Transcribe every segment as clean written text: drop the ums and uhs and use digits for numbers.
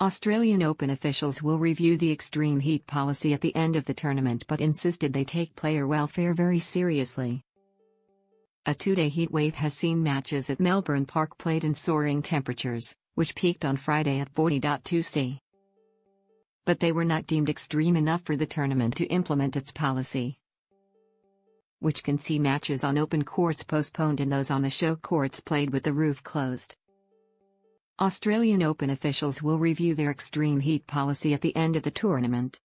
Australian Open officials will review the extreme heat policy at the end of the tournament but insisted they take player welfare very seriously. A two-day heatwave has seen matches at Melbourne Park played in soaring temperatures, which peaked on Friday at 40.2 C. But they were not deemed extreme enough for the tournament to implement its policy, which can see matches on open courts postponed and those on the show courts played with the roof closed. Australian Open officials will review their extreme heat policy at the end of the tournament.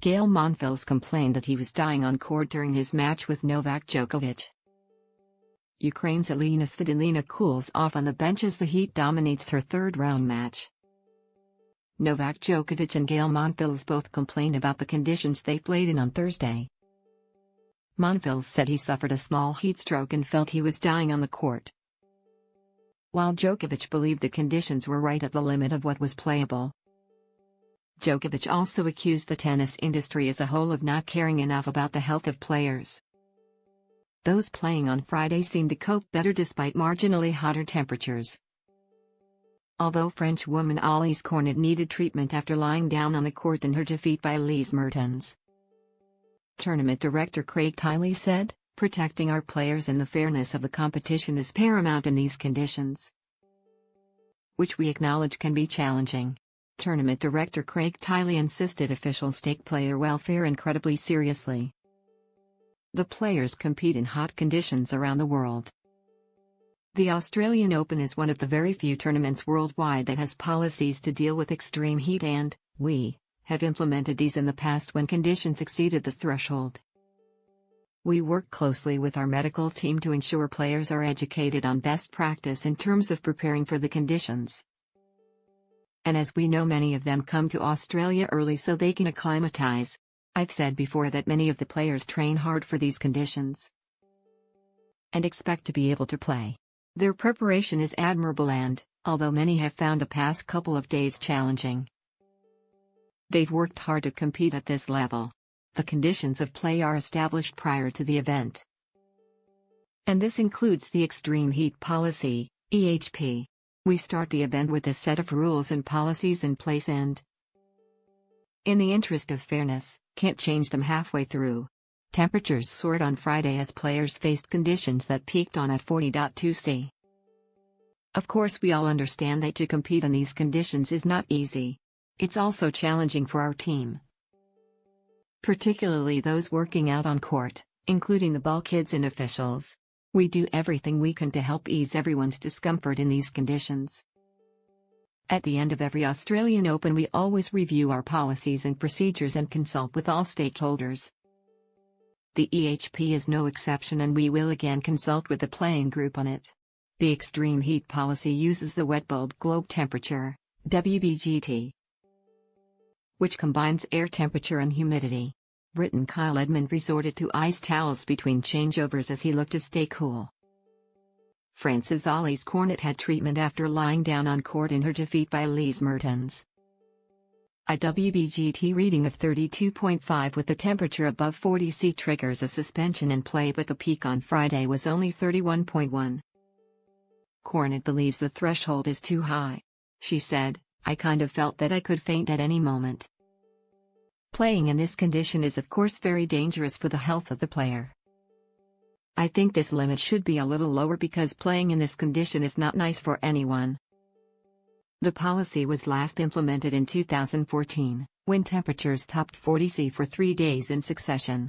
Gael Monfils complained that he was dying on court during his match with Novak Djokovic. Ukraine's Elina Svitolina cools off on the bench as the heat dominates her third-round match. Novak Djokovic and Gael Monfils both complained about the conditions they played in on Thursday. Monfils said he suffered a small heat stroke and felt he was dying on the court, while Djokovic believed the conditions were right at the limit of what was playable. Djokovic also accused the tennis industry as a whole of not caring enough about the health of players. Those playing on Friday seemed to cope better despite marginally hotter temperatures. Although French woman Alizé Cornet needed treatment after lying down on the court in her defeat by Elise Mertens, tournament director Craig Tiley said, "Protecting our players and the fairness of the competition is paramount in these conditions, which we acknowledge can be challenging." Tournament director Craig Tiley insisted officials take player welfare incredibly seriously. The players compete in hot conditions around the world. The Australian Open is one of the very few tournaments worldwide that has policies to deal with extreme heat, and we have implemented these in the past when conditions exceeded the threshold. We work closely with our medical team to ensure players are educated on best practice in terms of preparing for the conditions. And as we know, many of them come to Australia early so they can acclimatise. I've said before that many of the players train hard for these conditions and expect to be able to play. Their preparation is admirable and, although many have found the past couple of days challenging, they've worked hard to compete at this level. The conditions of play are established prior to the event, and this includes the Extreme Heat Policy, EHP. We start the event with a set of rules and policies in place and, in the interest of fairness, can't change them halfway through. Temperatures soared on Friday as players faced conditions that peaked on at 40.2 C. Of course, we all understand that to compete in these conditions is not easy. It's also challenging for our team, particularly those working out on court, including the bulkheads and officials. We do everything we can to help ease everyone's discomfort in these conditions. At the end of every Australian Open, we always review our policies and procedures and consult with all stakeholders. The EHP is no exception, and we will again consult with the playing group on it. The Extreme Heat Policy uses the Wet Bulb Globe Temperature, WBGT, which combines air temperature and humidity. Briton Kyle Edmund resorted to ice towels between changeovers as he looked to stay cool. France's Alizé Cornet had treatment after lying down on court in her defeat by Elise Mertens. A WBGT reading of 32.5 with the temperature above 40 C triggers a suspension in play, but the peak on Friday was only 31.1. Cornet believes the threshold is too high. She said, "I kind of felt that I could faint at any moment." Playing in this condition is of course very dangerous for the health of the player. I think this limit should be a little lower because playing in this condition is not nice for anyone. The policy was last implemented in 2014, when temperatures topped 40 C for 3 days in succession.